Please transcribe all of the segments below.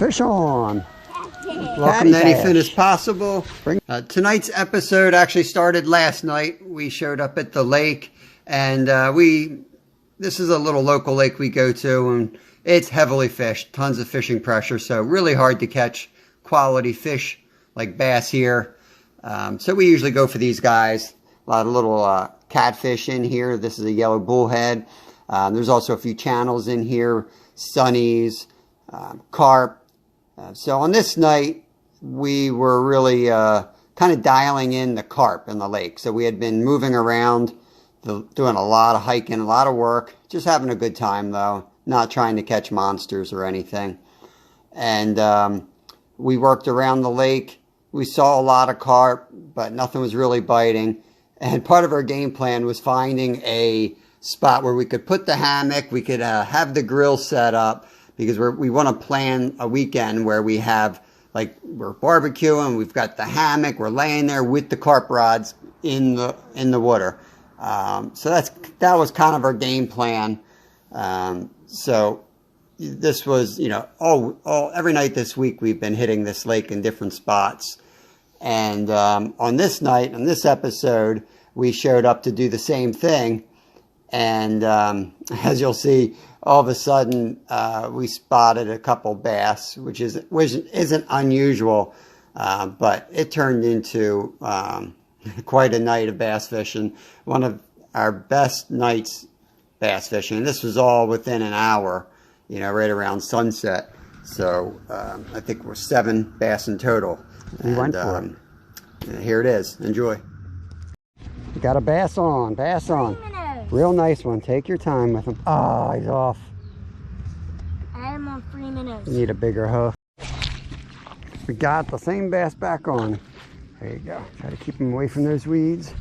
Fish on. Welcome to Anything is Possible. Tonight's episode actually started last night. We showed up at the lake, and this is a little local lake we go to, and it's heavily fished, tons of fishing pressure, so really hard to catch quality fish like bass here. So we usually go for these guys. A lot of little catfish in here. This is a yellow bullhead. There's also a few channels in here, sunnies, carp. So on this night, we were really kind of dialing in the carp in the lake. So we had been moving around, doing a lot of hiking, a lot of work, just having a good time though, not trying to catch monsters or anything. And we worked around the lake. We saw a lot of carp, but nothing was really biting. And part of our game plan was finding a spot where we could put the hammock, we could have the grill set up, because we want to plan a weekend where we have, like, we're barbecuing, we've got the hammock, we're laying there with the carp rods in the water. So that was kind of our game plan. So this was, you know, every night this week we've been hitting this lake in different spots. And on this night, on this episode, we showed up to do the same thing. And as you'll see, all of a sudden we spotted a couple bass, which isn't unusual, but it turned into quite a night of bass fishing. One of our best nights bass fishing. This was all within an hour, you know, right around sunset. So I think we're 7 bass in total. We went for it. Here it is. Enjoy. You got a bass on, bass on. Real nice one. Take your time with him. Oh, he's off. I am on 3 minutes. You need a bigger hook. We got the same bass back on. There you go. Try to keep him away from those weeds.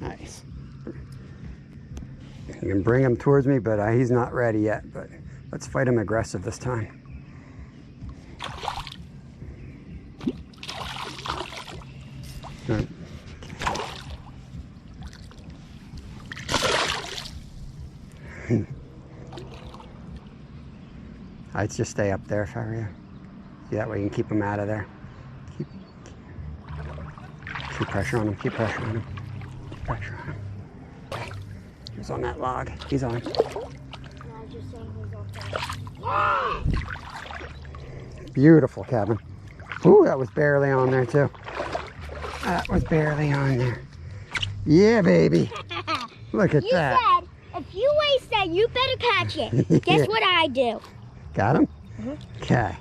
Nice. You can bring him towards me, but he's not ready yet. But let's fight him aggressive this time. All right. I'd just stay up there if I were you. See, that way you can keep him out of there. Keep pressure on him, keep pressure on him. Keep pressure on him. He's on that log. He's on. Beautiful, Kevin. Ooh, that was barely on there too. That was barely on there. Yeah, baby. Look at that. You said, if you waste that, you better catch it. Guess what I do? Got him? Okay.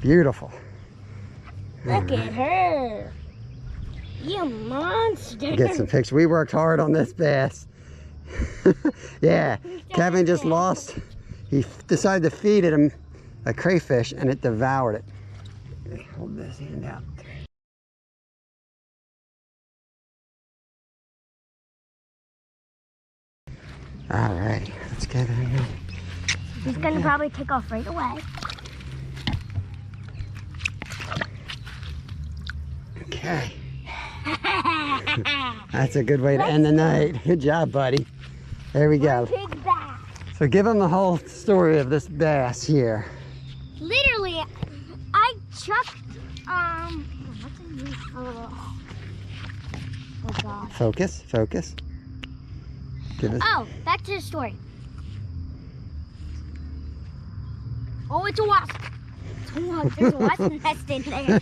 Beautiful. Look at her. You monster. Get some pictures. We worked hard on this bass. Yeah, Kevin just lost. He decided to feed it a crayfish and it devoured it. Okay, hold this hand out. All right, let's get it in. He's gonna probably take off right away. Okay. That's a good way to end the night. Good job, buddy. There we go. Big bass. So give them the whole story of this bass here. Literally, I chucked, what's it used for? Oh God. Focus, focus. Give us. Oh, back to the story. Oh, it's a wasp. It's a wasp. There's a wasp nest in there.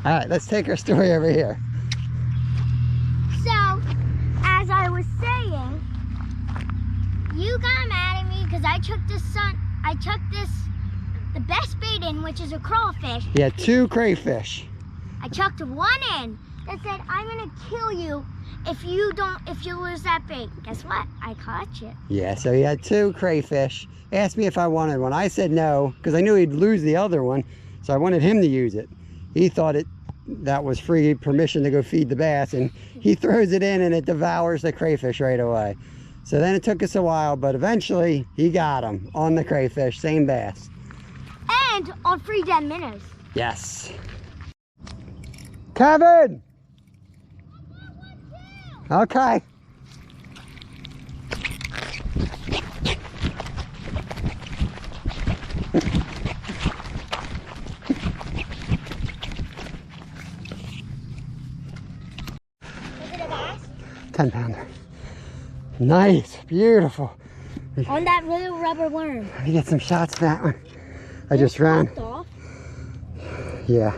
All right, let's take our story over here. So, as I was saying, you got mad at me because I chucked the best bait in, which is a crawfish. He had 2 crayfish. I chucked one in that said, I'm gonna kill you if you lose that bait. Guess what? I caught you. Yeah, so he had 2 crayfish. Asked me if I wanted one. I said no, because I knew he'd lose the other one, so I wanted him to use it. He thought that was free permission to go feed the bass, and he throws it in and it devours the crayfish right away. So then it took us a while, but eventually he got him on the crayfish, same bass. And on free 10 minutes. Yes. Kevin! Okay. 10 pounder. Nice, beautiful. On that little rubber worm. Let me get some shots of that one. I just ran. Off. Yeah.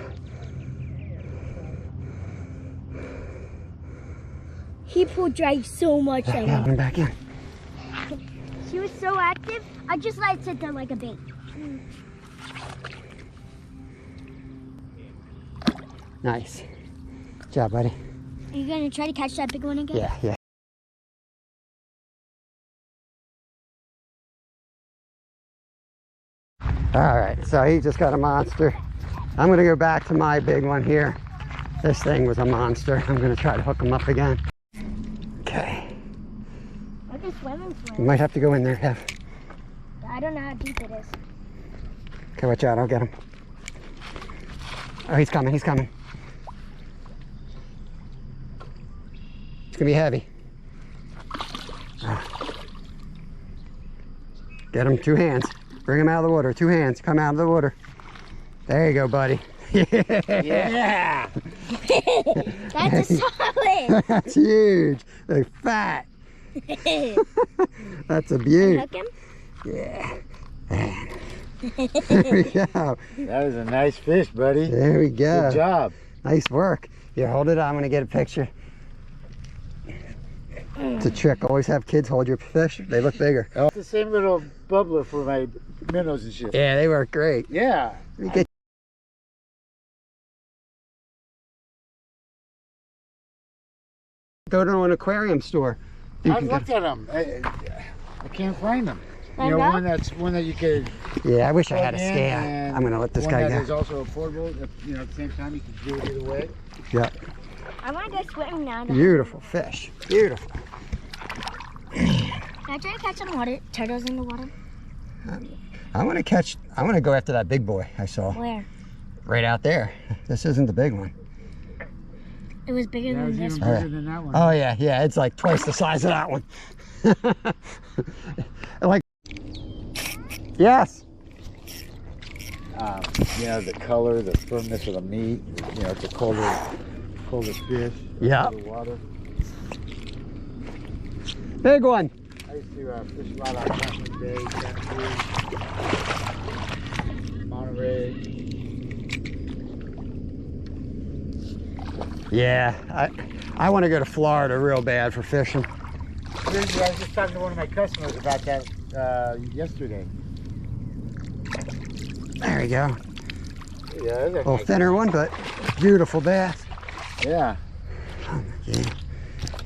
He pulled dry so much. Yeah, I'm back in. She was so active, I just let it sit there like a bait. Nice. Good job, buddy. Are you gonna try to catch that big one again? Yeah, yeah. All right, so he just got a monster. I'm gonna go back to my big one here. This thing was a monster. I'm gonna try to hook him up again. Okay. I can swim and You swim. might have to go in there, Kev. I don't know how deep it is. Okay, watch out, I'll get him. Oh, he's coming, he's coming. It's gonna be heavy. Get him, 2 hands. Bring him out of the water, 2 hands, come out of the water. There you go, buddy. Yeah! That's a solid. That's huge. They're fat. That's a beaut. Hook him? Yeah. There we go. That was a nice fish, buddy. There we go. Good job. Nice work. Here, hold it. I'm going to get a picture. It's a trick. Always have kids hold your fish. They look bigger. Oh, it's the same little bubbler for my minnows and shit. Yeah, they work great. Yeah. Let me get Go to an aquarium store. You I've can go- looked at them. I can't find them. I You know, know. one that you could Yeah, I wish I had a plug in, scale. and I'm going to let this one guy that go. is also affordable. You know, at the same time, you can do it either way. Yeah. I want to go swimming now. Beautiful fish. Beautiful. Can I try to catch some turtles in the water? I want to go after that big boy I saw Where? right out there. This isn't the big one. It was bigger That than was this even one. bigger than that one. Oh yeah, yeah, it's like twice the size of that one. Like, yes. You know, the color, the firmness of the meat. You know, it's a colder fish. Yeah. Colder water. Big one. I used to fish a lot on Washington Bay, catfish, Monterey. Yeah, I want to go to Florida real bad for fishing. I was just talking to one of my customers about that yesterday. There we go. Yeah, A little thinner one, but beautiful bass. Yeah. Yeah.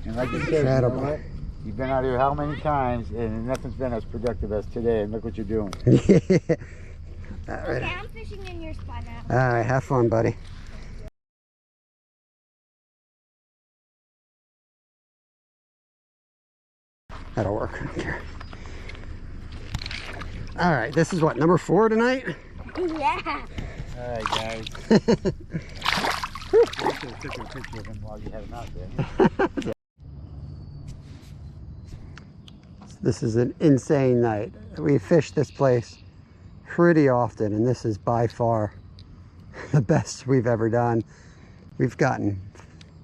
And like you said, you know Incredible. what? You've been out here how many times, and nothing's been as productive as today, and look what you're doing. Yeah. All Okay, right. I'm fishing in your spot now. All right, have fun, buddy. That'll work. I don't care. All right, this is what, number 4 tonight? Yeah. All right, guys. You should have taken a picture of him while you had him out there. This is an insane night. We fish this place pretty often, and this is by far the best we've ever done. We've gotten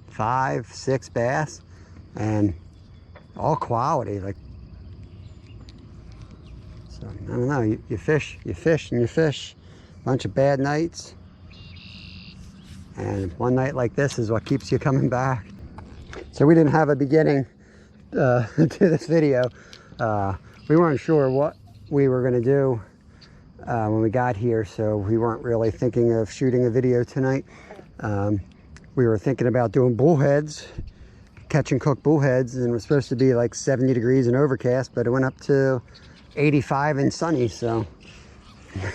5, 6 bass, and all quality. Like, so I don't know. You fish, and you fish. Bunch of bad nights, and one night like this is what keeps you coming back. So we didn't have a beginning to this video. We weren't sure what we were going to do when we got here, so we weren't really thinking of shooting a video tonight. We were thinking about doing bullheads, catch and cook bullheads, and it was supposed to be like 70 degrees and overcast, but it went up to 85 and sunny, so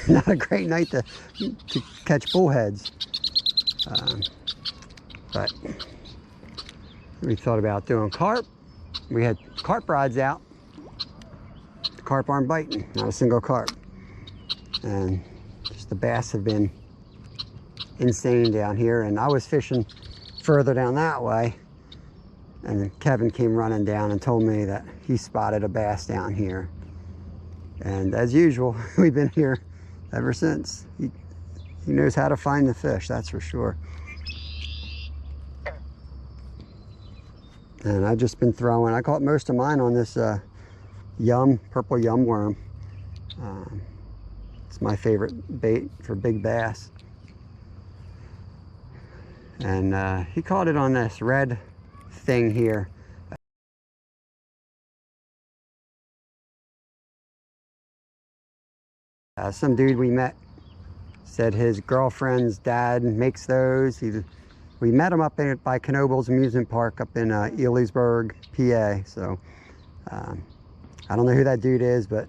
not a great night to catch bullheads. But we thought about doing carp. We had carp rods out. The carp aren't biting, not a single carp. And just the bass have been insane down here. And I was fishing further down that way, and then Kevin came running down and told me that he spotted a bass down here. And as usual, we've been here ever since. He knows how to find the fish, that's for sure. And I've just been throwing, I caught most of mine on this purple yum worm. It's my favorite bait for big bass. And he caught it on this red thing here. Some dude we met said his girlfriend's dad makes those. We met him up by Knobel's Amusement Park up in Elysburg, PA. So I don't know who that dude is, but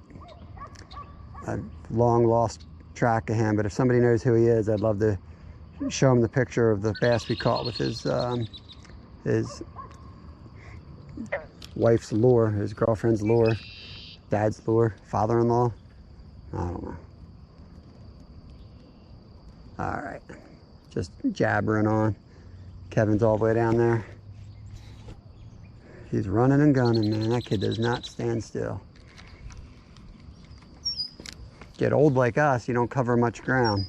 I've long lost track of him. But if somebody knows who he is, I'd love to show him the picture of the bass we caught with his wife's lure, his girlfriend's lure, dad's lure, father-in-law. I don't know. All right, just jabbering on. Kevin's all the way down there. He's running and gunning, man. That kid does not stand still. Get old like us, you don't cover much ground.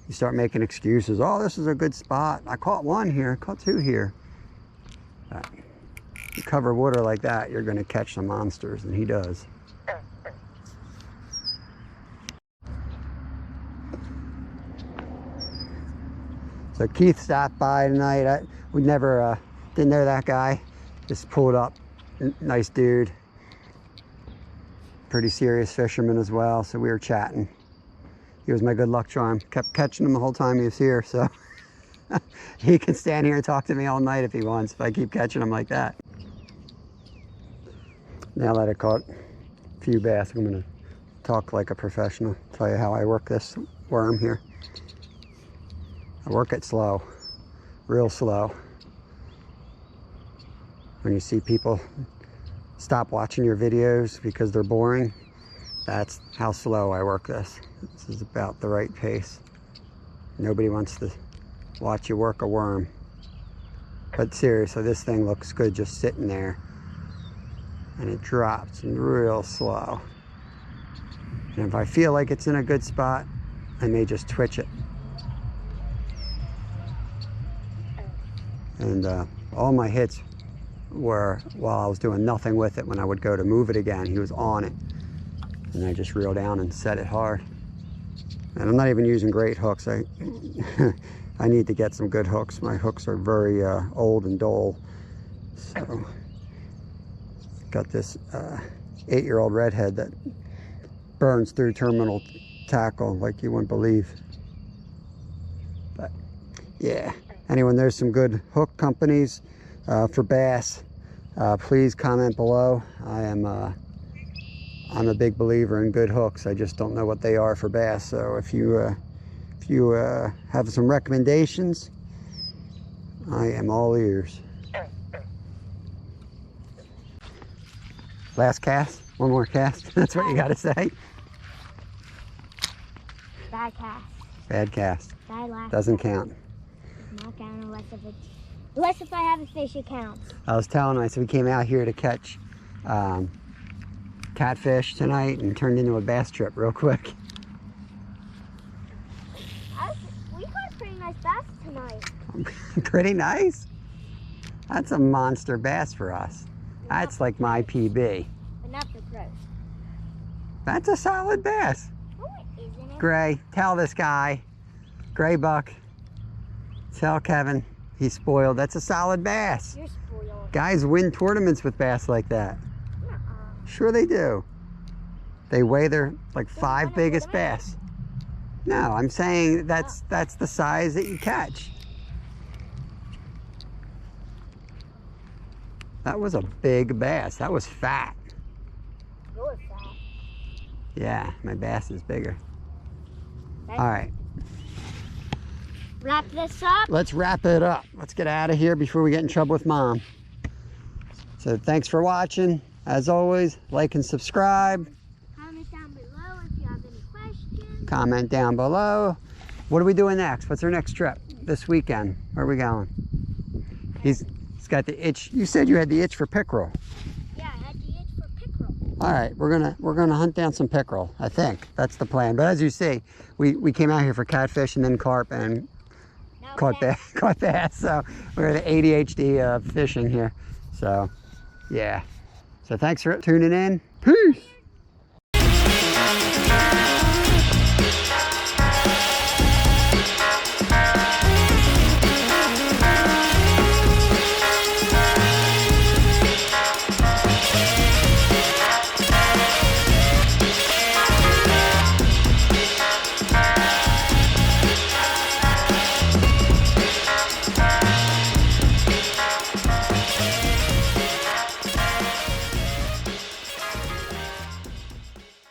You start making excuses. Oh, this is a good spot. I caught one here, caught two here. You cover water like that, you're gonna catch some monsters, and he does. So Keith stopped by tonight. We never didn't know that guy. Just pulled up. Nice dude. Pretty serious fisherman as well. So we were chatting. He was my good luck charm. Kept catching him the whole time he was here. So he can stand here and talk to me all night if he wants. If I keep catching him like that. Now that I caught a few bass, I'm gonna talk like a professional. Tell you how I work this worm here. I work it slow, real slow. When you see people stop watching your videos because they're boring, that's how slow I work this. This is about the right pace. Nobody wants to watch you work a worm. But seriously, this thing looks good just sitting there. And it drops real slow. And if I feel like it's in a good spot, I may just twitch it. And all my hits were while I was doing nothing with it. When I would go to move it again, he was on it. And I just reel down and set it hard. And I'm not even using great hooks. I need to get some good hooks. My hooks are very old and dull. So, got this 8-year-old redhead that burns through terminal tackle like you wouldn't believe. But, yeah. Anyone knows some good hook companies for bass, please comment below. I'm a big believer in good hooks. I just don't know what they are for bass. So if you have some recommendations, I am all ears. Last cast? One more cast? That's what you got to say? Bad cast. Bad cast. Bad last Doesn't cast. count. Not count unless if I have a fish, it counts. I was telling him, I said we came out here to catch catfish tonight and turned into a bass trip real quick. We caught pretty nice bass tonight. Pretty nice? That's a monster bass for us. That's like my PB. But not for pros. That's a solid bass. No, it isn't. Gray, tell this guy. Gray buck. Tell Kevin he's spoiled. That's a solid bass. You're spoiled. Guys win tournaments with bass like that. Nuh-uh. Sure they do. They weigh their like 5 biggest bass. No, I'm saying that's the size that you catch. That was a big bass. That was fat. You're fat. Yeah, my bass is bigger. That's All right. Wrap this up. Let's wrap it up. Let's get out of here before we get in trouble with Mom. So thanks for watching. As always, like and subscribe. Comment down below if you have any questions. Comment down below. What are we doing next? What's our next trip this weekend? Where are we going? He's got the itch. You said you had the itch for pickerel. Yeah, I had the itch for pickerel. All right, we're gonna hunt down some pickerel. I think that's the plan. But as you see, we came out here for catfish and then carp and caught bass. So we're the ADHD fishing here. So, yeah. So thanks for tuning in. Peace.